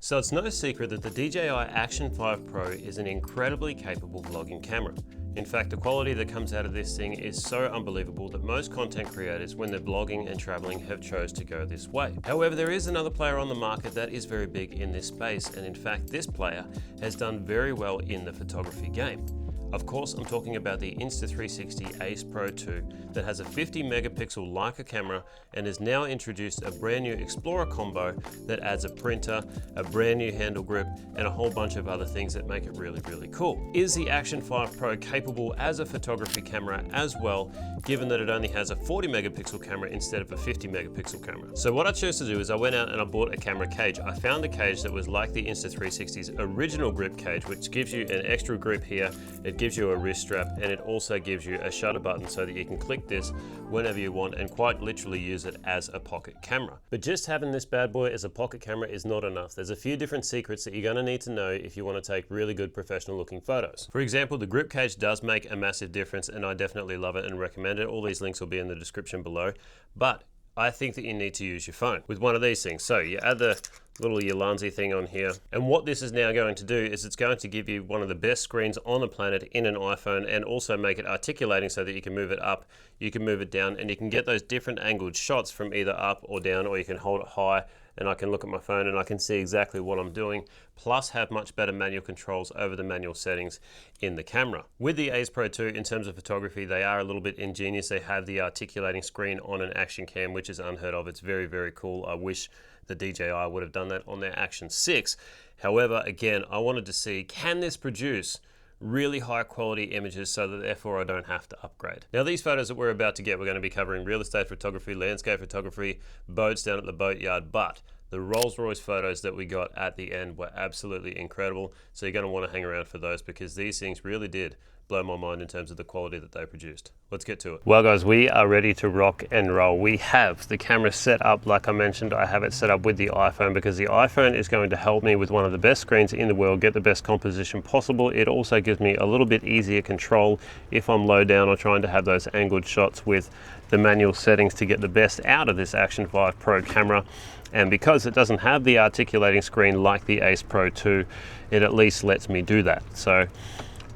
So it's no secret that the DJI Action 5 Pro is an incredibly capable vlogging camera. In fact, the quality that comes out of this thing is so unbelievable that most content creators, when they're blogging and traveling, have chose to go this way. However, there is another player on the market that is very big in this space, and in fact, this player has done very well in the photography game. Of course, I'm talking about the Insta360 Ace Pro 2 that has a 50 megapixel Leica camera and has now introduced a brand new Explorer combo that adds a printer, a brand new handle grip, and a whole bunch of other things that make it really, really cool. Is the Action 5 Pro capable as a photography camera as well, given that it only has a 40 megapixel camera instead of a 50 megapixel camera? So what I chose to do is I went out and I bought a camera cage. I found a cage that was like the Insta360's original grip cage, which gives you an extra grip here. It gives you a wrist strap, and it also gives you a shutter button so that you can click this whenever you want and quite literally use it as a pocket camera. But just having this bad boy as a pocket camera is not enough. There's a few different secrets that you're going to need to know if you want to take really good professional looking photos. For example, the grip cage does make a massive difference, and I definitely love it and recommend it. All these links will be in the description below, but I think that you need to use your phone with one of these things. So you add the little Ulanzi thing on here, and what this is now going to do is it's going to give you one of the best screens on the planet in an iPhone, and also make it articulating so that you can move it up, you can move it down, and you can get those different angled shots from either up or down, or you can hold it high and I can look at my phone and I can see exactly what I'm doing, plus have much better manual controls over the manual settings in the camera. With the Ace Pro 2, in terms of photography, they are a little bit ingenious. They have the articulating screen on an action cam, which is unheard of. It's very, very cool. I wish the DJI would have done that on their Action 6. However, again, I wanted to see, can this produce really high quality images so that therefore I don't have to upgrade. Now these photos that we're about to get, we're going to be covering real estate photography, landscape photography, boats down at the boatyard, but the Rolls-Royce photos that we got at the end were absolutely incredible. So you're going to want to hang around for those, because these things really did blow my mind in terms of the quality that they produced. Let's get to it. Well guys, we are ready to rock and roll. We have the camera set up. Like I mentioned, I have it set up with the iPhone because the iPhone is going to help me with one of the best screens in the world get the best composition possible. It also gives me a little bit easier control if I'm low down or trying to have those angled shots with the manual settings to get the best out of this Action 5 Pro camera. And because it doesn't have the articulating screen like the Ace Pro 2, it at least lets me do that. So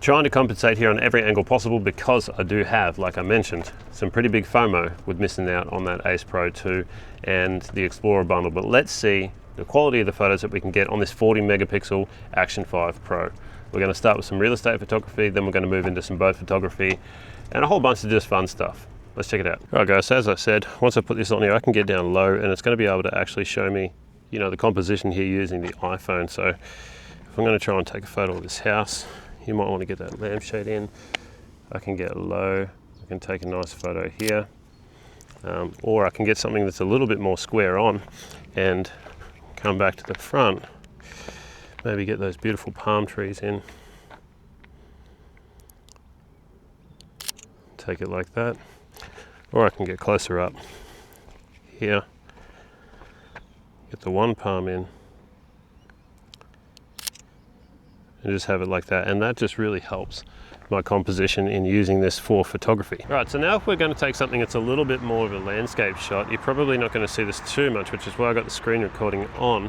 trying to compensate here on every angle possible, because I do have, like I mentioned, some pretty big FOMO with missing out on that Ace Pro 2 and the Explorer bundle. But let's see the quality of the photos that we can get on this 40 megapixel Action 5 Pro. We're going to start with some real estate photography, then we're going to move into some boat photography and a whole bunch of just fun stuff. Let's check it out. All right guys, so as I said, once I put this on here, I can get down low and it's going to be able to actually show me, you know, the composition here using the iPhone. So if I'm going to try and take a photo of this house, you might want to get that lampshade in. I can get low, I can take a nice photo here, or I can get something that's a little bit more square on and come back to the front, maybe get those beautiful palm trees in. Take it like that. Or I can get closer up here, get the one palm in, and just have it like that. And that just really helps my composition in using this for photography. All right, so now if we're going to take something that's a little bit more of a landscape shot, you're probably not going to see this too much, which is why I got the screen recording on.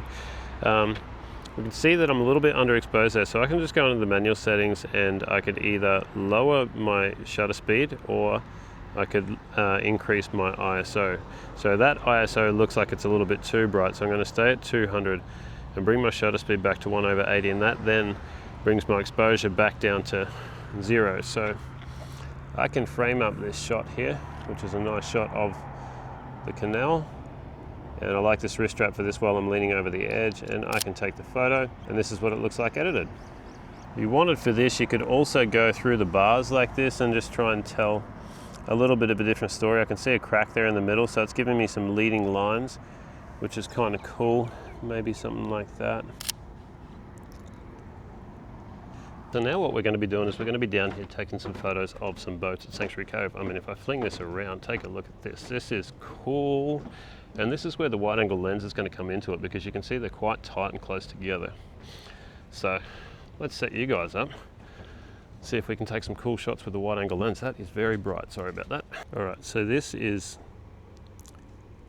We can see that I'm a little bit underexposed there, so I can just go into the manual settings and I could either lower my shutter speed or I could increase my ISO. So that ISO looks like it's a little bit too bright, so I'm going to stay at 200 and bring my shutter speed back to 1/80, and that then brings my exposure back down to 0. So I can frame up this shot here, which is a nice shot of the canal. And I like this wrist strap for this while I'm leaning over the edge, and I can take the photo, and this is what it looks like edited. If you wanted for this, you could also go through the bars like this and just try and tell a little bit of a different story. I can see a crack there in the middle, so it's giving me some leading lines, which is kind of cool. Maybe something like that. So now what we're going to be doing is we're going to be down here taking some photos of some boats at Sanctuary Cove. I mean, if I fling this around, take a look at this. This is cool. And this is where the wide angle lens is going to come into it, because you can see they're quite tight and close together. So let's set you guys up. See if we can take some cool shots with the wide angle lens. That is very bright, sorry about that. All right, so this is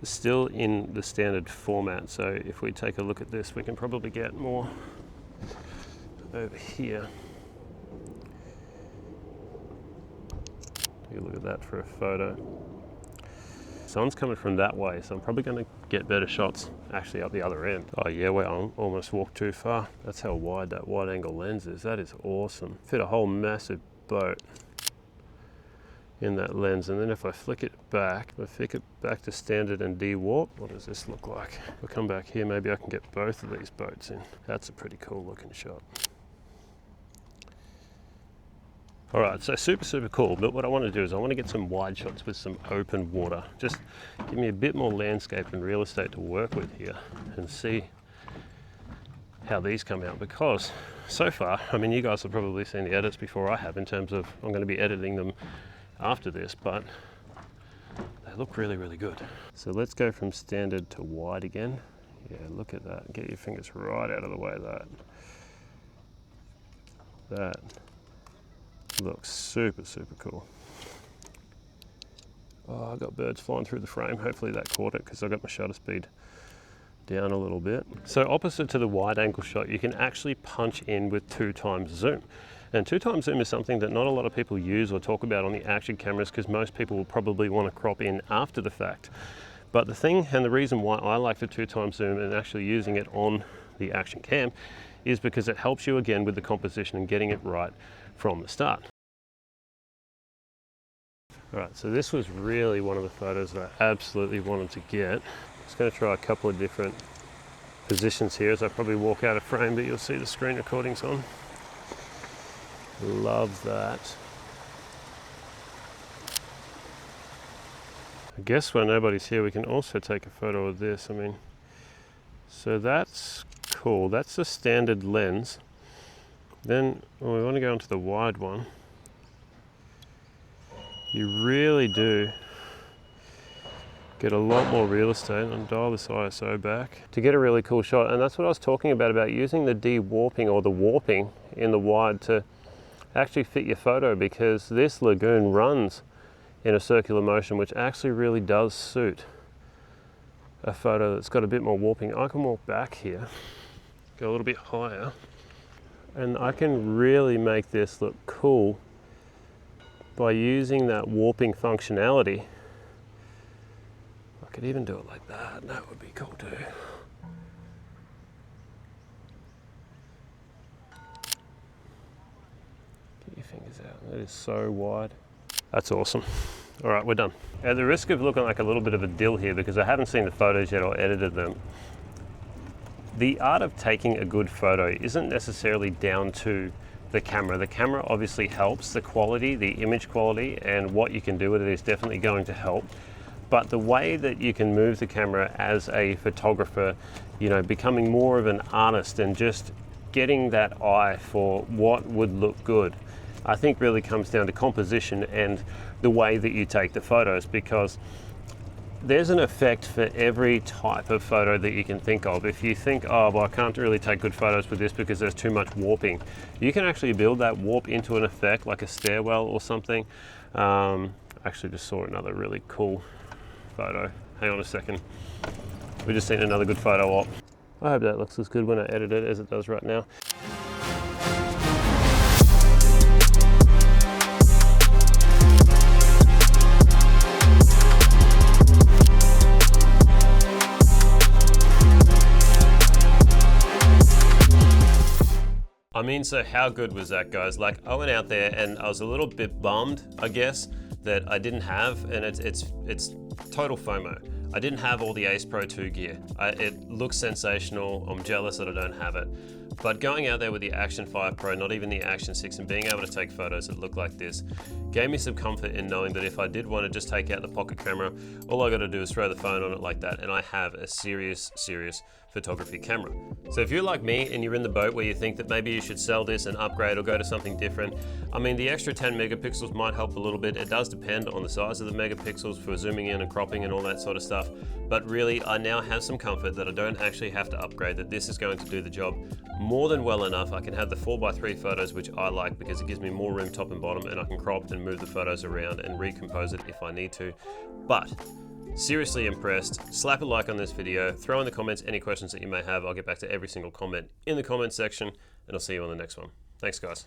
still in the standard format. So if we take a look at this, we can probably get more over here. Take a look at that for a photo. Sun's coming from that way, so I'm probably going to get better shots actually up the other end. Oh yeah, well, I almost walked too far. That's how wide that wide angle lens is. That is awesome. Fit a whole massive boat in that lens, and then if I flick it back to standard and de-warp, what does this look like? If I come back here, maybe I can get both of these boats in. That's a pretty cool looking shot. All right, so super cool, but what I want to do is I want to get some wide shots with some open water. Just give me a bit more landscape and real estate to work with here and see how these come out, because so far, I mean, you guys have probably seen the edits before I have in terms of I'm going to be editing them after this, but they look really good. So let's go from standard to wide again. Yeah, look at that. Get your fingers right out of the way of that. That looks super cool. Oh, I got birds flying through the frame. Hopefully that caught it because I got my shutter speed down a little bit. So opposite to the wide angle shot, you can actually punch in with 2x zoom. And 2x zoom is something that not a lot of people use or talk about on the action cameras, because most people will probably want to crop in after the fact. But the thing and the reason why I like the 2x zoom and actually using it on the action cam is because it helps you again with the composition and getting it right from the start. All right, so this was really one of the photos that I absolutely wanted to get. Just going to try a couple of different positions here as I probably walk out of frame, but you'll see the screen recordings on. Love that. I guess when nobody's here, we can also take a photo of this. I mean, so that's cool. That's the standard lens. Then when we want to go onto the wide one, you really do get a lot more real estate. And dial this ISO back to get a really cool shot. And that's what I was talking about using the de-warping or the warping in the wide to actually fit your photo, because this lagoon runs in a circular motion, which actually really does suit a photo that's got a bit more warping. I can walk back here, go a little bit higher, and I can really make this look cool by using that warping functionality. I could even do it like that. That would be cool too. Get your fingers out. That is so wide. That's awesome. All right, we're done. At the risk of looking like a little bit of a dill here, because I haven't seen the photos yet or edited them, the art of taking a good photo isn't necessarily down to the camera. The camera obviously helps. The quality, the image quality, and what you can do with it is definitely going to help. But the way that you can move the camera as a photographer, you know, becoming more of an artist and just getting that eye for what would look good, I think really comes down to composition and the way that you take the photos, because there's an effect for every type of photo that you can think of. If you think, oh, well, I can't really take good photos with this because there's too much warping, you can actually build that warp into an effect like a stairwell or something. Actually just saw another really cool photo. Hang on a second. We just seen another good photo op. I hope that looks as good when I edit it as it does right now. I mean, so how good was that, guys? Like, I went out there and I was a little bit bummed, I guess, that I didn't have, and it's total FOMO. I didn't have all the Ace Pro 2 gear. It looks sensational. I'm jealous that I don't have it. But going out there with the Action 5 Pro, not even the Action 6, and being able to take photos that look like this, gave me some comfort in knowing that if I did want to just take out the pocket camera, all I got to do is throw the phone on it like that, and I have a serious photography camera. So if you're like me and you're in the boat where you think that maybe you should sell this and upgrade or go to something different, I mean, the extra 10 megapixels might help a little bit. It does depend on the size of the megapixels for zooming in and cropping and all that sort of stuff. But really, I now have some comfort that I don't actually have to upgrade, that this is going to do the job more than well enough. I can have the 4x3 photos, which I like because it gives me more room top and bottom, and I can crop and move the photos around and recompose it if I need to. But Seriously impressed. Slap a like on this video, throw in the comments any questions that you may have. I'll get back to every single comment in the comments section, and I'll see you on the next one. Thanks, guys.